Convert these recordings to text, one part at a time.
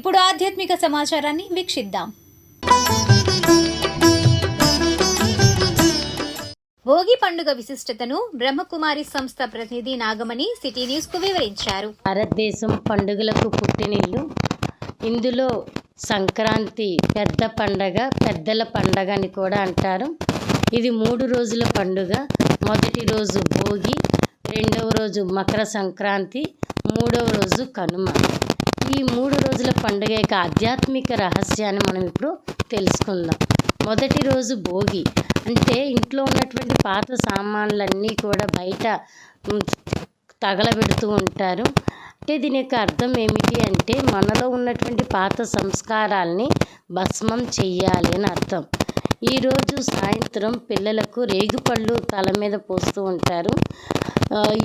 ఇప్పుడు ఆధ్యాత్మిక సమాచారాన్ని వీక్షిద్దాం. భోగి పండుగ విశిష్టతను బ్రహ్మకుమారి సంస్థ ప్రతినిధి నాగమణి సిటీ న్యూస్ కు వివరించారు. భారతదేశం పండుగలకు పుట్టినిల్లు. ఇందులో సంక్రాంతి పెద్ద పండగ, పెద్దల పండగ అని కూడా అంటారు. ఇది 3 రోజుల పండుగ. మొదటి రోజు భోగి, రెండవ రోజు మకర సంక్రాంతి, మూడవ రోజు కనుమ. ఈ 3 రోజుల పండుగ యొక్క ఆధ్యాత్మిక రహస్యాన్ని మనం ఇప్పుడు తెలుసుకుందాం. మొదటి రోజు భోగి అంటే ఇంట్లో ఉన్నటువంటి పాత సామాన్లన్నీ కూడా బయట తగలబెడుతూ ఉంటారు. అంటే దీని యొక్క అర్థం ఏమిటి అంటే మనలో ఉన్నటువంటి పాత సంస్కారాల్ని భస్మం చెయ్యాలి అని అర్థం. ఈరోజు సాయంత్రం పిల్లలకు రేగిపళ్ళు తల మీద పోస్తూ ఉంటారు.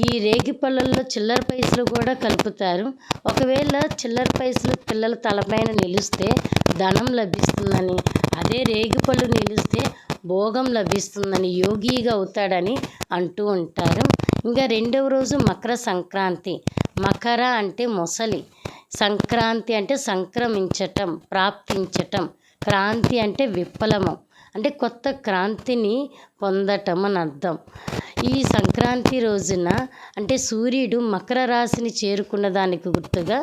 ఈ రేగిపళ్ళల్లో చిల్లర పైసలు కూడా కలుపుతారు. ఒకవేళ చిల్లర పైసలు పిల్లల తలపైన నిలిస్తే ధనం లభిస్తుందని, అదే రేగిపళ్ళు నిలిస్తే భోగం లభిస్తుందని, యోగిగా అవుతాడని అంటూ ఉంటారు. ఇంకా రెండవ రోజు మకర సంక్రాంతి. మకర అంటే మొసలి, సంక్రాంతి అంటే సంక్రమించటం, ప్రాప్తించటం, క్రాంతి అంటే విప్లవం, అంటే కొత్త క్రాంతిని పొందటం అని అర్థం. ఈ సంక్రాంతి రోజున అంటే సూర్యుడు మకర రాశిని చేరుకున్న దానికి గుర్తుగా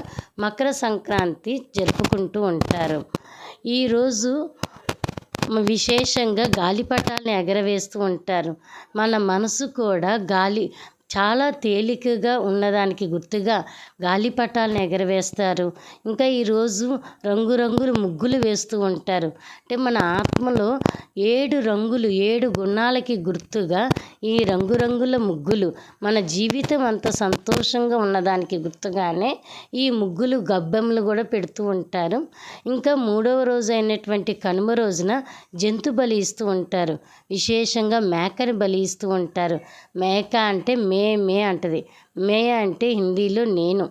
మకర సంక్రాంతి జరుపుకుంటూ ఉంటారు. ఈరోజు విశేషంగా గాలిపటాలను ఎగరవేస్తూ ఉంటారు. మన మనసు కూడా చాలా తేలికగా ఉన్నదానికి గుర్తుగా గాలిపటాలను ఎగరవేస్తారు. ఇంకా ఈరోజు రంగురంగుల ముగ్గులు వేస్తూ ఉంటారు. అంటే మన ఆత్మలో 7 రంగులు, 7 గుణాలకి గుర్తుగా ఈ రంగురంగుల ముగ్గులు మన జీవితం అంత సంతోషంగా ఉన్నదానికి గుర్తుగానే ఈ ముగ్గులు గబ్బెమ్మలు కూడా పెడుతూ ఉంటారు. ఇంకా 3వ రోజు అయినటువంటి కనుమ రోజున జంతు బలి ఇస్తూ ఉంటారు. విశేషంగా మేకని బలి ఇస్తూ ఉంటారు. మేక అంటే మే అంటది. మే అంటే హిందీలో నేను.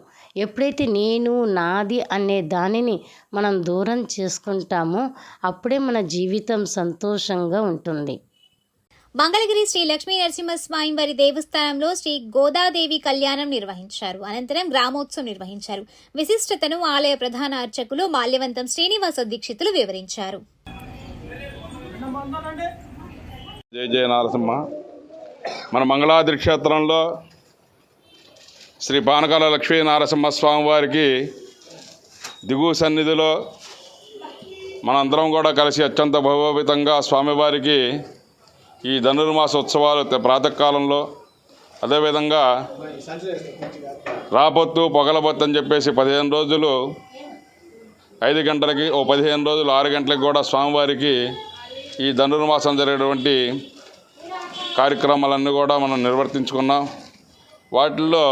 ఎప్పుడైతే నేను, నాది అనే దానిని మనం దూరం చేసుకుంటామో అప్పుడే మన జీవితం సంతోషంగా ఉంటుంది. మంగళగిరి శ్రీ లక్ష్మీ నరసింహస్వామి వారి దేవస్థానంలో శ్రీ గోదాదేవి కళ్యాణం నిర్వహించారు. అనంతరం గ్రామోత్సవం నిర్వహించారు. విశిష్టతను ఆలయ ప్రధాన అర్చకులు మాల్యవంతం శ్రీనివాస దీక్షితులు వివరించారు. జయ జయ నరసింహ. మన మంగళాద్రి క్షేత్రంలో శ్రీ పానకాల లక్ష్మీ నరసింహస్వామి వారికి దిగువ సన్నిధిలో మనందరం కూడా కలిసి అత్యంత వైభవోపేతంగా స్వామివారికి ఈ ధనుర్మాస ఉత్సవాలు ప్రాతకాలంలో, అదేవిధంగా రాపొత్తు పొగలబొత్తు అని చెప్పేసి 15 రోజులు 5 గంటలకి, 15 రోజులు 6 గంటలకు కూడా స్వామివారికి ఈ ధనుర్మాసం జరిగేటువంటి కార్యక్రమాలన్నీ కూడా మనం నిర్వర్తించుకున్నాం. వాటిల్లో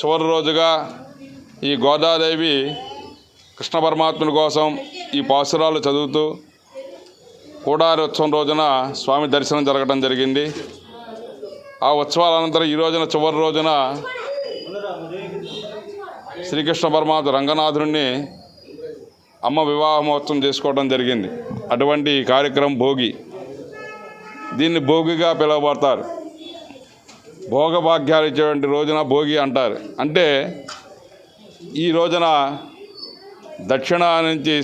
చివరి రోజుగా ఈ గోదాదేవి కృష్ణ పరమాత్ముని కోసం ఈ పాసురాలు చదువుతూ కూడారి ఉత్సవం రోజున స్వామి దర్శనం జరగడం జరిగింది. ఆ ఉత్సవాల అనంతరం ఈ రోజున చివరి రోజున శ్రీకృష్ణ పరమాత్మ రంగనాథుడిని అమ్మ వివాహ మహోత్సవం చేసుకోవడం జరిగింది. అటువంటి కార్యక్రమం భోగి. దీన్ని భోగిగా పిలువబడతారు. భోగభాగ్యాలు ఇచ్చేటువంటి రోజున భోగి అంటారు. అంటే ఈ రోజున దక్షిణ నుంచి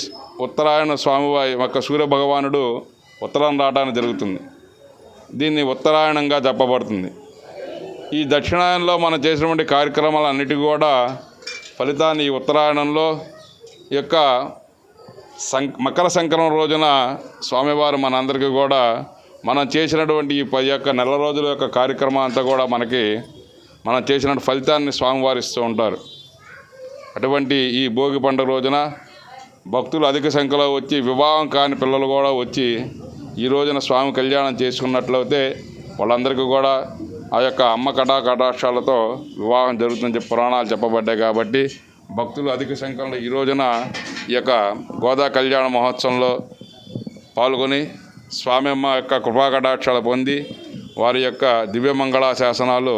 ఉత్తరాయణ స్వామివారి యొక్క సూర్యభగవానుడు ఉత్తరం రావడానికి జరుగుతుంది. దీన్ని ఉత్తరాయణంగా చెప్పబడుతుంది. ఈ దక్షిణాయనంలో మనం చేసినటువంటి కార్యక్రమాలన్నిటికీ కూడా ఫలితాన్ని ఈ ఉత్తరాయణంలో యొక్క మకర సంక్రమణ రోజున స్వామివారు మనందరికీ కూడా మనం చేసినటువంటి ఈ 10 నెల రోజుల యొక్క కార్యక్రమం అంతా కూడా మనం చేసిన ఫలితాన్ని స్వామివారు ఇస్తూ ఉంటారు. అటువంటి ఈ భోగి పండుగ రోజున భక్తులు అధిక సంఖ్యలో వచ్చి, వివాహం కాని పిల్లలు కూడా వచ్చి ఈ రోజున స్వామి కళ్యాణం చేసుకున్నట్లయితే వాళ్ళందరికీ కూడా ఆ యొక్క అమ్మ కటాక్షాలతో వివాహం జరుగుతుందని చెప్పి పురాణాలు చెప్పబడ్డాయి. కాబట్టి భక్తులు అధిక సంఖ్యలో ఈ రోజున ఈ యొక్క గోదా కళ్యాణ మహోత్సవంలో పాల్గొని స్వామి అమ్మ యొక్క కృపా కటాక్షాలు పొంది వారి యొక్క దివ్యమంగళ శాసనాలు